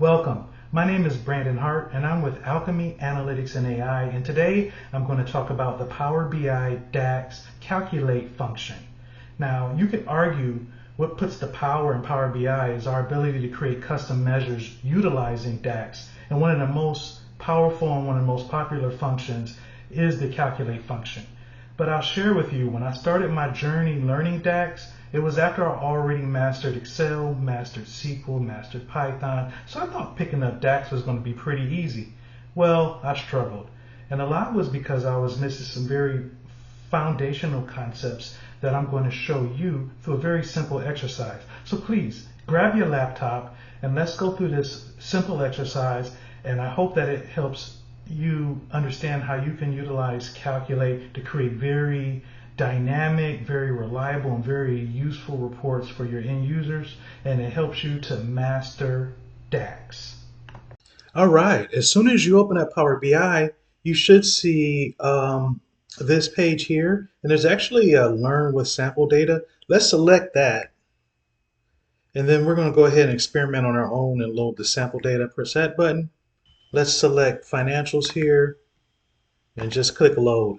Welcome. My name is Brandon Hart and I'm with Alchemy Analytics and AI, and today I'm going to talk about the Power BI DAX calculate function. Now, you could argue what puts the power in Power BI is our ability to create custom measures utilizing DAX, and one of the most powerful and one of the most popular functions is the calculate function. But I'll share with you, when I started my journey learning DAX, it was after I already mastered Excel, mastered SQL, mastered Python, so I thought picking up DAX was going to be pretty easy. Well, I struggled. And a lot was because I was missing some very foundational concepts that I'm going to show you through a very simple exercise. So please, grab your laptop and let's go through this simple exercise, and I hope that it helps you understand how you can utilize Calculate to create very dynamic, very reliable, and very useful reports for your end users, and it helps you to master DAX. All right, as soon as you open up Power BI, you should see this page here, and there's actually a Learn with Sample Data. Let's select that, and then we're going to go ahead and experiment on our own and load the sample data. Press that button. Let's select Financials here, and just click Load.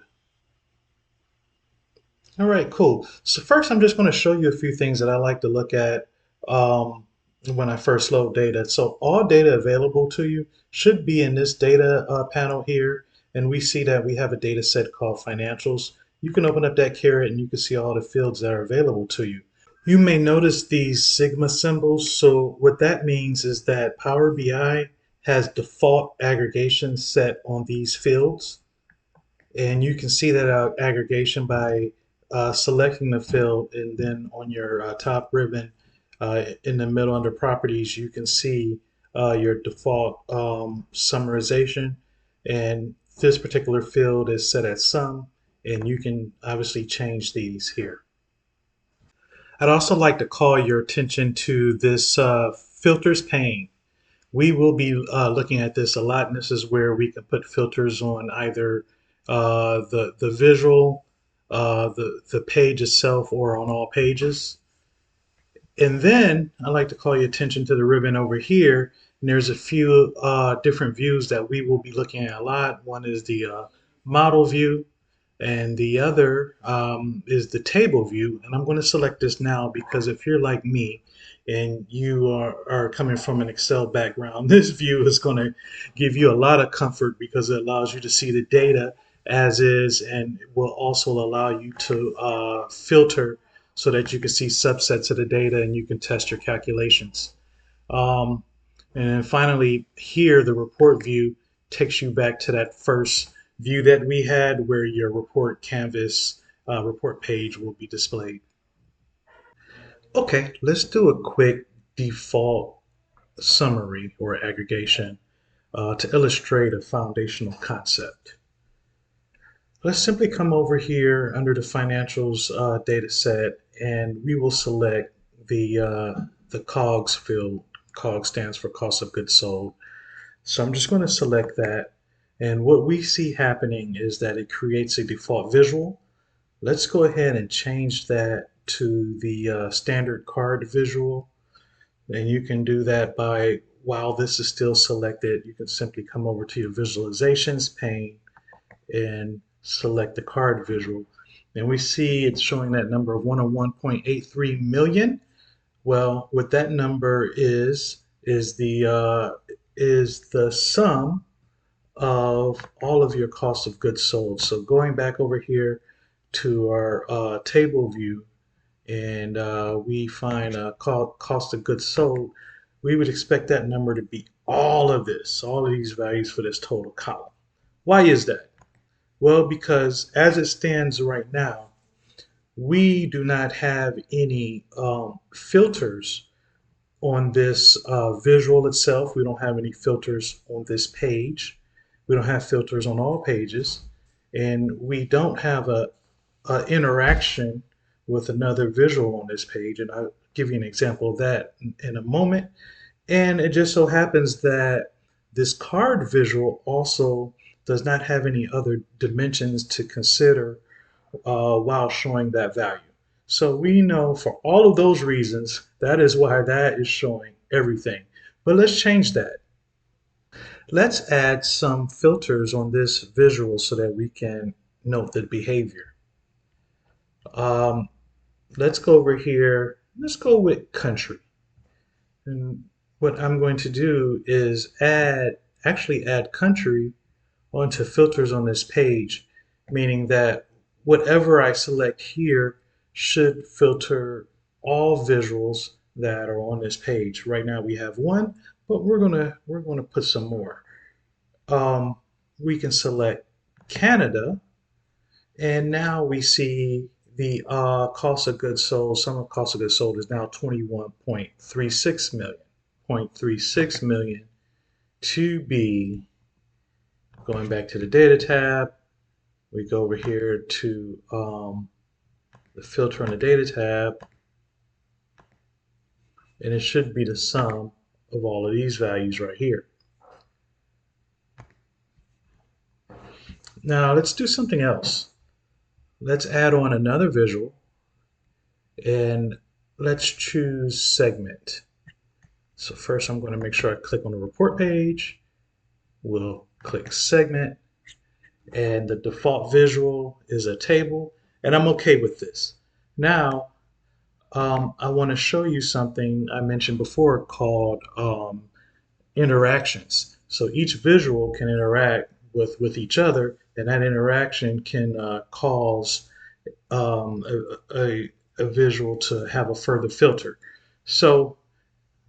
All right, cool. So first, I'm just going to show you a few things that I like to look at when I first load data. So all data available to you should be in this data panel here. And we see that we have a data set called Financials. You can open up that caret and you can see all the fields that are available to you. You may notice these Sigma symbols. So what that means is that Power BI has default aggregation set on these fields. And you can see that aggregation by selecting the field, and then on your top ribbon in the middle under properties, you can see your default summarization. And this particular field is set as sum, and you can obviously change these here. I'd also like to call your attention to this filters pane. We will be looking at this a lot, and this is where we can put filters on either the visual, the page itself, or on all pages. And then I'd like to call your attention to the ribbon over here. And there's a few different views that we will be looking at a lot. One is the model view, and the other is the table view. And I'm going to select this now because if you're like me and you are coming from an Excel background, this view is going to give you a lot of comfort because it allows you to see the data as is, and it will also allow you to filter so that you can see subsets of the data and you can test your calculations. Um, and then finally, here, the report view takes you back to that first view that we had where your report canvas report page will be displayed. Okay, let's do a quick default summary or aggregation to illustrate a foundational concept. Let's simply come over here under the financials data set, and we will select the COGS field. COGS stands for cost of goods sold. So I'm just going to select that. And what we see happening is that it creates a default visual. Let's go ahead and change that to the standard card visual. And you can do that by, while this is still selected, you can simply come over to your visualizations pane and select the card visual. And we see it's showing that number of 101.83 million. Well, what that number is the sum of all of your cost of goods sold. So going back over here to our table view, and we find cost of goods sold, we would expect that number to be all of this, all of these values for this total column. Why is that? Well, because as it stands right now, we do not have any filters on this visual itself. We don't have any filters on this page. We don't have filters on all pages. And we don't have a interaction with another visual on this page. And I'll give you an example of that in a moment. And it just so happens that this card visual also does not have any other dimensions to consider while showing that value. So we know for all of those reasons, that is why that is showing everything. But let's change that. Let's add some filters on this visual so that we can note the behavior. Um, let's go over here. Let's go with country. And what I'm going to do is actually add country onto filters on this page, meaning that whatever I select here should filter all visuals that are on this page. Right now we have one, but we're gonna put some more. Um, we can select Canada, and now we see the cost of goods sold. Sum of cost of goods sold is now 21.36 million. 0.36 million to be going back to the data tab. We go over here to the filter on the data tab, and it should be the sum of all of these values right here. Now let's do something else. Let's add on another visual, and let's choose segment. So first I'm going to make sure I click on the report page. We'll click segment, and the default visual is a table, and I'm okay with this. Now I want to show you something I mentioned before called interactions. So each visual can interact with each other, and that interaction can cause a visual to have a further filter. So,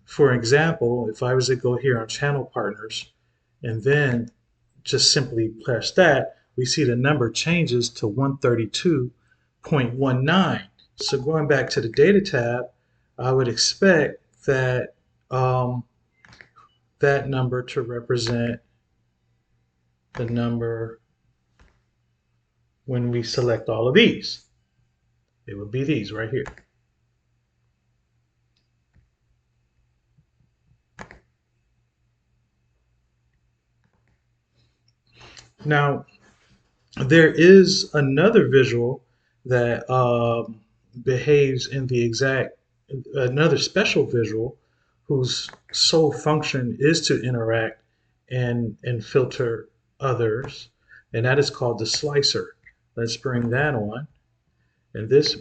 for example, if I was to go here on channel partners and then just simply press that, we see the number changes to 132.19. So going back to the data tab, I would expect that that number to represent the number when we select all of these. It would be these right here. Now, there is another visual that behaves in the exact, another special visual whose sole function is to interact and filter others, and that is called the slicer. Let's bring that on, and this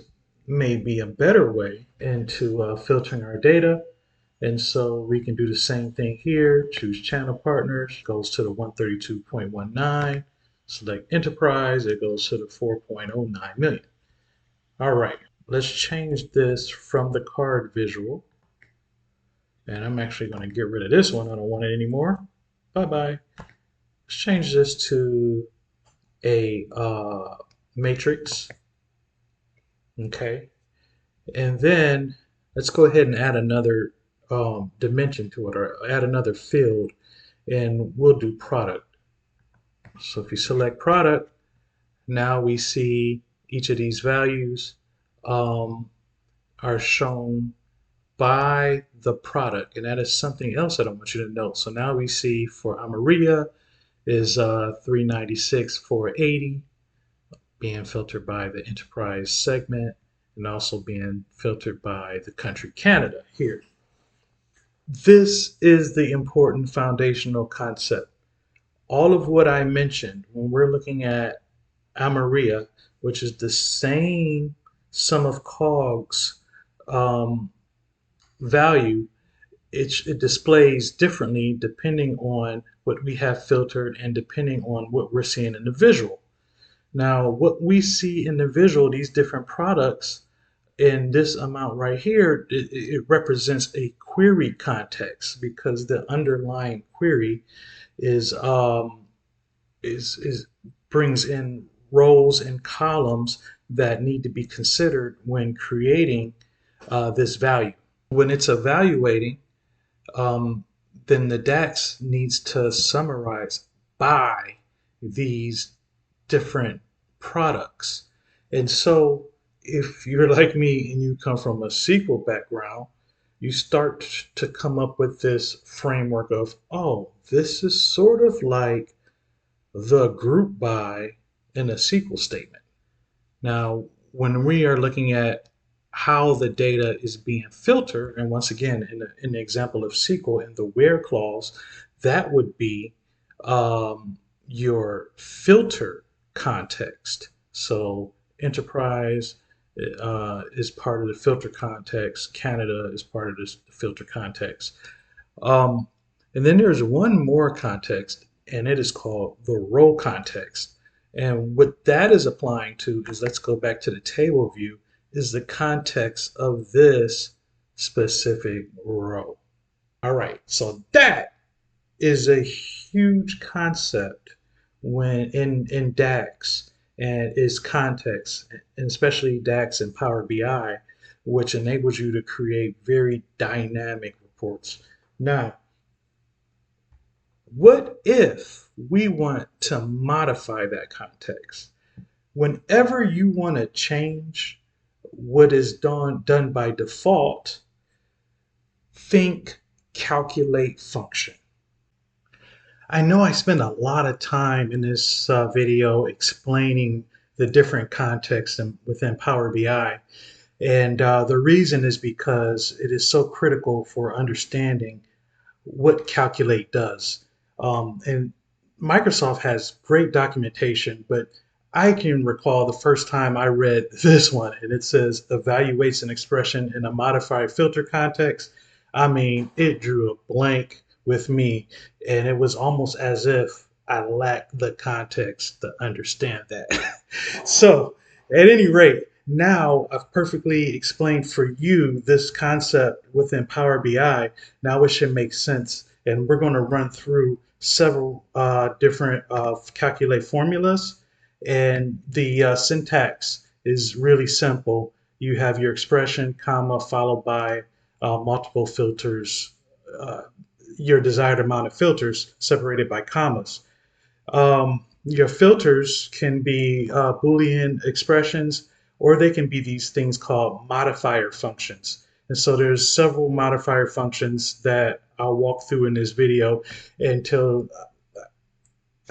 may be a better way into filtering our data. And so we can do the same thing here. Choose channel partners, goes to the 132.19. Select enterprise, it goes to the 4.09 million. All right, let's change this from the card visual. And I'm actually going to get rid of this one. I don't want it anymore. Bye-bye. Let's change this to a matrix. Okay. And then let's go ahead and add another dimension to it, or add another field, and we'll do product. So if you select product, now we see each of these values are shown by the product, and that is something else that I want you to note. So now we see for Amaria is 396, 480 being filtered by the enterprise segment, and also being filtered by the country Canada here. This is the important foundational concept. All of what I mentioned when we're looking at Amaria, which is the same sum of cogs value, it displays differently depending on what we have filtered and depending on what we're seeing in the visual. Now, what we see in the visual, these different products, in this amount right here, it represents a query context because the underlying query is brings in rows and columns that need to be considered when creating this value. When it's evaluating, then the DAX needs to summarize by these different products. And so if you're like me and you come from a SQL background, you start to come up with this framework of, oh, this is sort of like the group by in a SQL statement. Now, when we are looking at how the data is being filtered. And once again, in the example of SQL, in the where clause, that would be your filter context. So enterprise is part of the filter context. Canada is part of this filter context. Um, and then there's one more context, and it is called the row context. And what that is applying to is, let's go back to the table view, is the context of this specific row. All right, so that is a huge concept when in DAX and its context, and especially DAX and Power BI, which enables you to create very dynamic reports. Now, what if we want to modify that context? Whenever you want to change what is done by default, think calculate function. I know I spend a lot of time in this video explaining the different contexts within Power BI. And the reason is because it is so critical for understanding what Calculate does. And Microsoft has great documentation, but I can recall the first time I read this one, and it says evaluates an expression in a modified filter context. I mean, it drew a blank with me, and it was almost as if I lacked the context to understand that. So, at any rate, now I've perfectly explained for you this concept within Power BI. Now it should make sense. And we're going to run through several different calculate formulas. And the syntax is really simple. You have your expression, comma, followed by multiple filters, uh, your desired amount of filters separated by commas. Your filters can be Boolean expressions, or they can be these things called modifier functions. And so there's several modifier functions that I'll walk through in this video until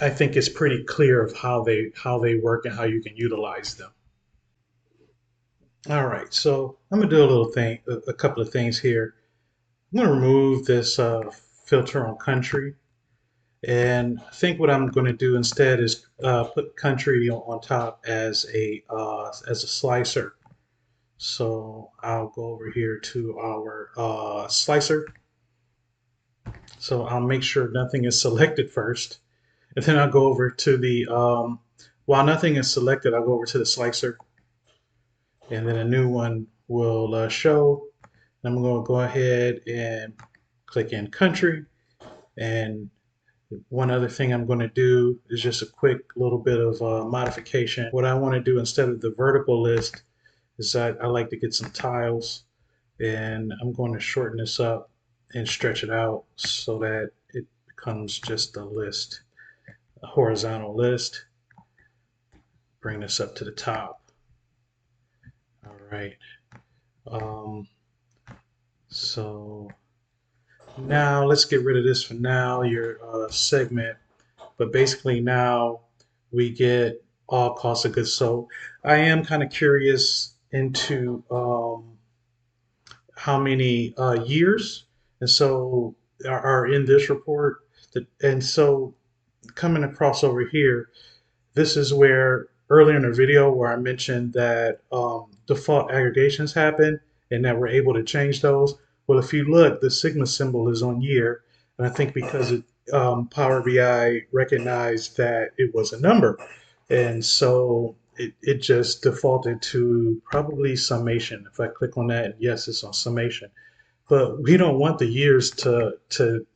I think it's pretty clear of how they work and how you can utilize them. All right, so I'm gonna do a couple of things here. I'm gonna remove this filter on country. And I think what I'm going to do instead is put country on top as a slicer. So I'll go over here to our slicer. So I'll make sure nothing is selected first, and then I'll go over to the while nothing is selected, I'll go over to the slicer, and then a new one will show. I'm going to go ahead and click in country, and one other thing I'm going to do is just a quick little bit of modification. What I want to do instead of the vertical list is that I like to get some tiles, and I'm going to shorten this up and stretch it out so that it becomes just a list, a horizontal list. Bring this up to the top. All right. Um, so now let's get rid of this for now, your segment. But basically now we get all costs of goods sold. I am kind of curious into how many years, and so are in this report. And so coming across over here, this is where earlier in the video where I mentioned that default aggregations happen and that we're able to change those. Well, if you look, the sigma symbol is on year, and I think because Power BI recognized that it was a number, and so it just defaulted to probably summation. If I click on that, yes, it's on summation. But we don't want the years to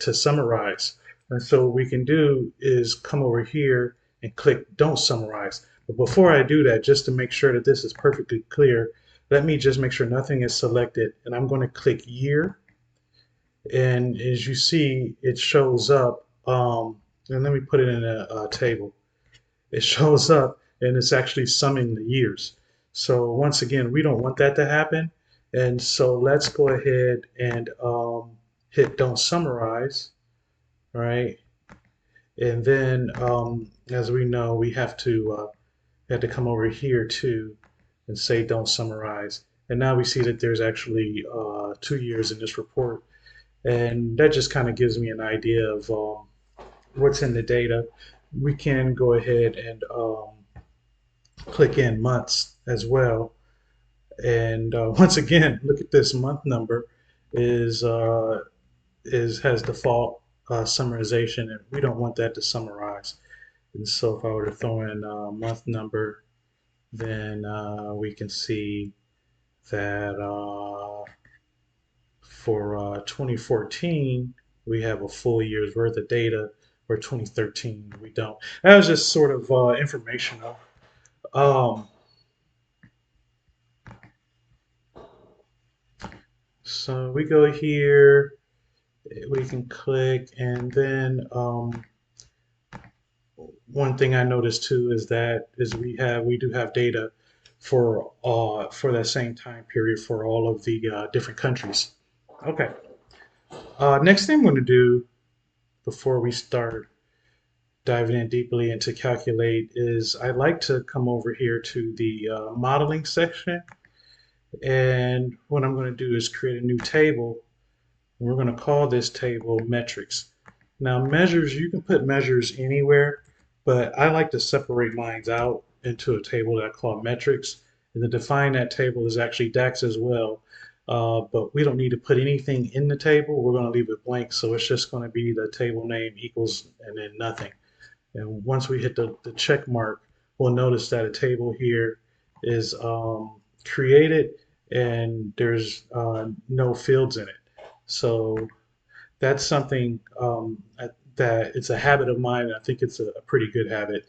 summarize. And so what we can do is come over here and click don't summarize. But before I do that, just to make sure that this is perfectly clear, let me just make sure nothing is selected. And I'm going to click year. And as you see, it shows up. And let me put it in a table. It shows up and it's actually summing the years. So once again, we don't want that to happen. And so let's go ahead and hit don't summarize, right? And then as we know, we have to come over here too and say don't summarize. And now we see that there's actually 2 years in this report. And that just kind of gives me an idea of what's in the data. We can go ahead and click in months as well. And once again, look at this month number is has default summarization, and we don't want that to summarize. And so if I were to throw in month number, then we can see that for 2014, we have a full year's worth of data, where 2013 we don't. That was just sort of informational. Um, so we go here, we can click, and then one thing I noticed too is that is we do have data for that same time period for all of the different countries. Okay. Next thing I'm going to do before we start diving in deeply into calculate is I like to come over here to the modeling section, and what I'm going to do is create a new table. We're going to call this table metrics. Now measures, you can put measures anywhere, but I like to separate mine out into a table that I call metrics. And to define that table is actually DAX as well. But we don't need to put anything in the table. We're going to leave it blank. So it's just going to be the table name equals and then nothing. And once we hit the check mark, we'll notice that a table here is created and there's no fields in it. So that's something that it's a habit of mine. I think it's a pretty good habit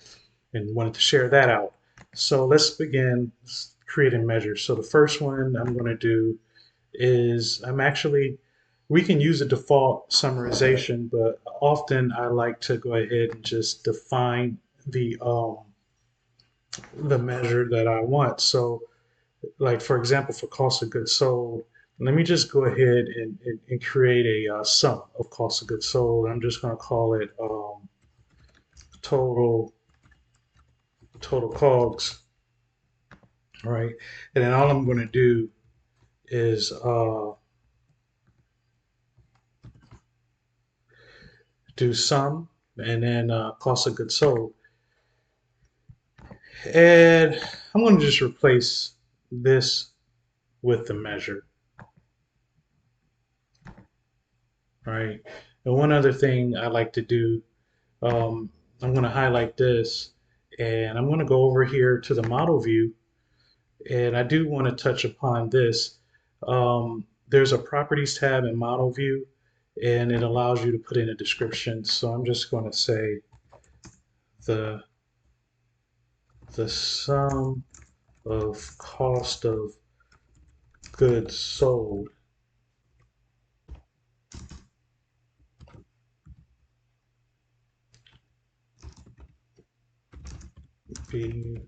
and wanted to share that out. So let's begin creating measures. So the first one I'm going to do is we can use a default summarization, but often I like to go ahead and just define the measure that I want. So like for example, for cost of goods sold, let me just go ahead and create a sum of cost of goods sold. I'm just going to call it total total COGS, right? And then all I'm going to do is do sum and then cost of goods sold. And I'm going to just replace this with the measure, right? And one other thing I like to do, um, I'm going to highlight this and I'm going to go over here to the model view, and I do want to touch upon this. There's a properties tab in model view and it allows you to put in a description. So I'm just going to say the the sum of cost of goods sold be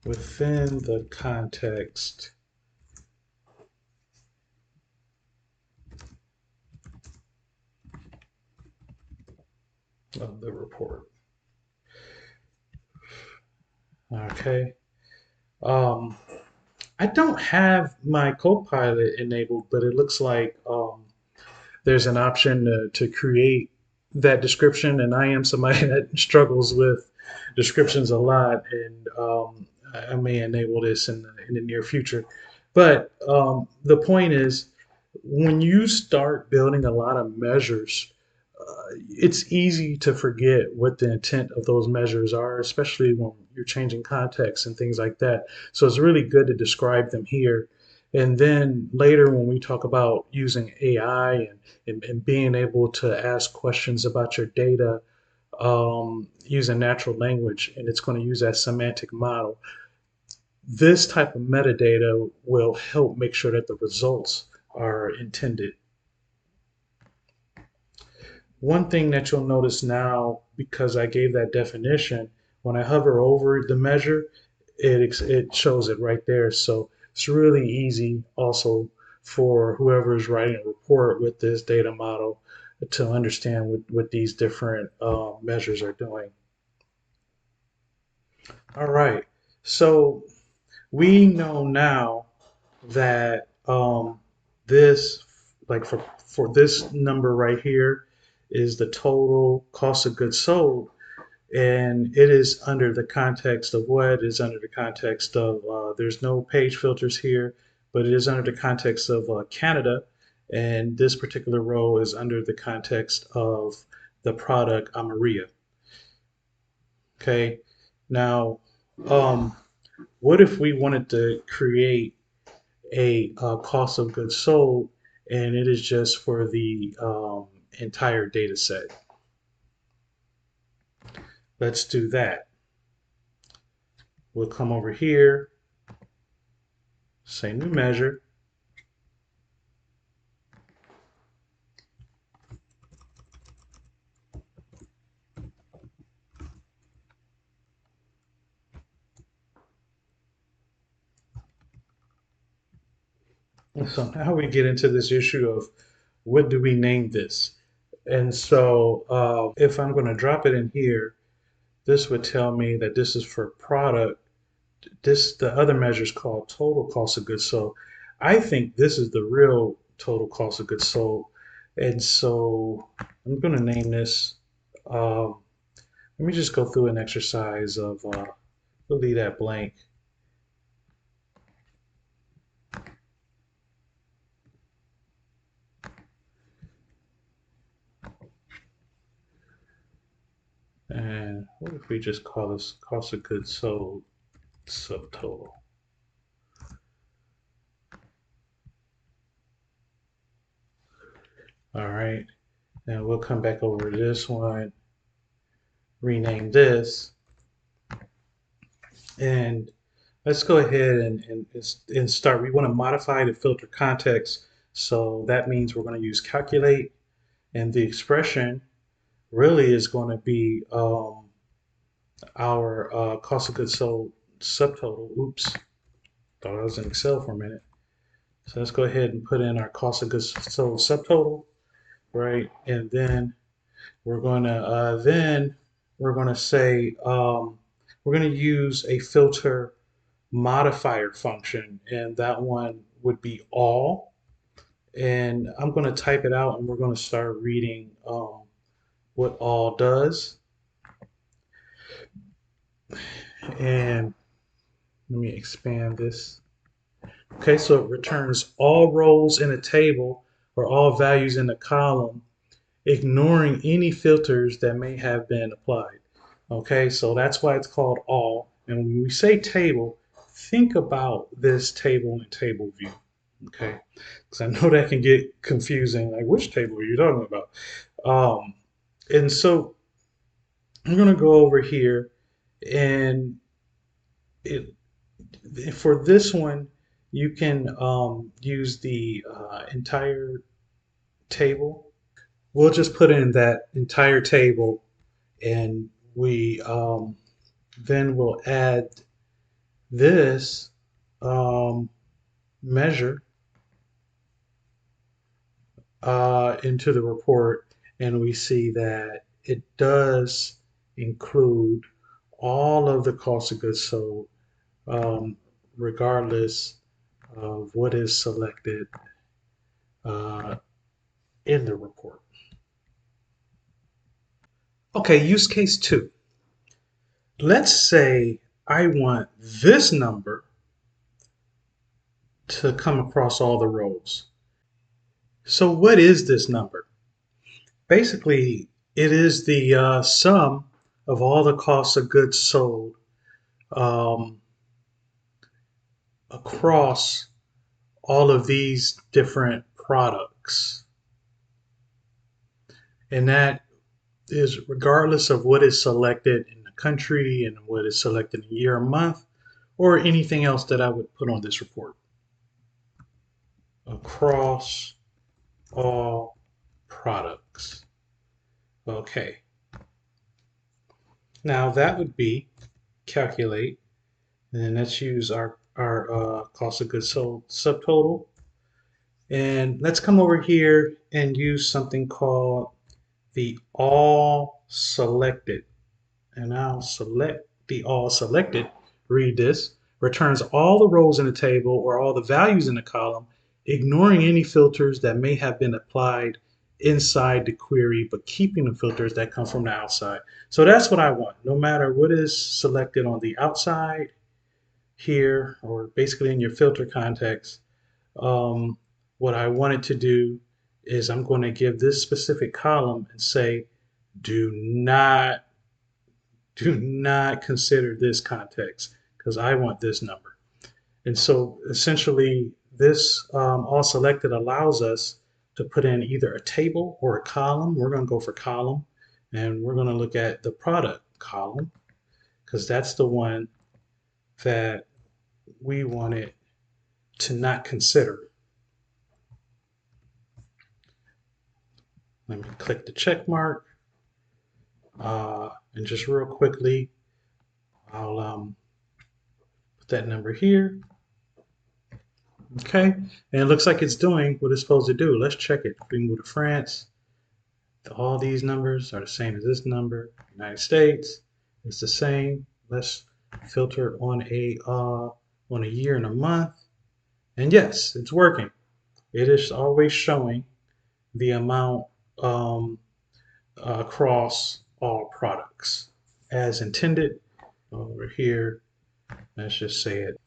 within the context of the report. Okay. Um, I don't have my Copilot enabled, but it looks like there's an option to create that description, and I am somebody that struggles with descriptions a lot, and I may enable this in the near future. But the point is, when you start building a lot of measures, it's easy to forget what the intent of those measures are, especially when you're changing context and things like that. So it's really good to describe them here. And then later, when we talk about using AI and being able to ask questions about your data using natural language, and it's going to use that semantic model, this type of metadata will help make sure that the results are intended. One thing that you'll notice now, because I gave that definition, when I hover over the measure, it shows it right there. So it's really easy also for whoever is writing a report with this data model to understand what these different measures are doing. All right, so we know now that this, like for this number right here, is the total cost of goods sold, and it is under the context of what is under the context of there's no page filters here, but it is under the context of Canada, and this particular row is under the context of the product Amaria. Okay, now um, what if we wanted to create a cost of goods sold, and it is just for the entire data set? Let's do that. We'll come over here, say new measure. And so now we get into this issue of what do we name this? And so if I'm going to drop it in here, this would tell me that this is for product. The other measure is called total cost of goods sold. I think this is the real total cost of goods sold. And so I'm going to name this. Um, Let me just go through an exercise of we'll leave that blank. And what if we just call this cost of goods sold subtotal? All right. And we'll come back over to this one, rename this, and let's go ahead and start. We want to modify the filter context. So that means we're going to use calculate, and the expression really is going to be our cost of goods sold subtotal. Oops, thought I was in Excel for a minute. So let's go ahead and put in our cost of goods sold subtotal, right? And then we're going to say we're going to use a filter modifier function, and that one would be all. And I'm going to type it out, and we're going to start reading what all does. And let me expand this. Okay, so it returns all rows in a table or all values in a column, ignoring any filters that may have been applied. Okay, so that's why it's called all. And when we say table, think about this table in table view. Okay, because I know that can get confusing. Like, which table are you talking about? Um, and so I'm going to go over here, and it, for this one, you can use the entire table. We'll just put in that entire table, and we then we'll add this measure into the report, and we see that it does include all of the cost of goods sold, um, regardless of what is selected uh, in the report. Okay, use case two. Let's say I want this number to come across all the rows. So what is this number? Basically, it is the sum of all the costs of goods sold um, across all of these different products. And that is regardless of what is selected in the country and what is selected in year or month or anything else that I would put on this report. Across all products. Okay. Now that would be calculate, and then let's use our cost of goods sold subtotal. And let's come over here and use something called the all selected. And I'll select the all selected, read this, returns all the rows in the table or all the values in the column, ignoring any filters that may have been applied inside the query, but keeping the filters that come from the outside. So that's what I want. No matter what is selected on the outside here, or basically in your filter context, um, what I wanted to do is I'm going to give this specific column and say, do not consider this context because I want this number. And so essentially this all selected allows us to put in either a table or a column. We're going to go for column, and we're going to look at the product column because that's the one that we wanted to not consider. Let me click the check mark. And just real quickly, I'll put that number here. Okay, and it looks like it's doing what it's supposed to do. Let's check it. We move to France. All these numbers are the same as this number. United States, it's the same. Let's filter on a year and a month. And yes, it's working. It is always showing the amount across all products as intended. Over here, let's just say it.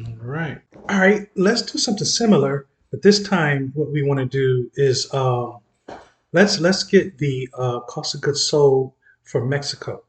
All right. All right, let's do something similar, but this time what we want to do is let's get the cost of goods sold for Mexico.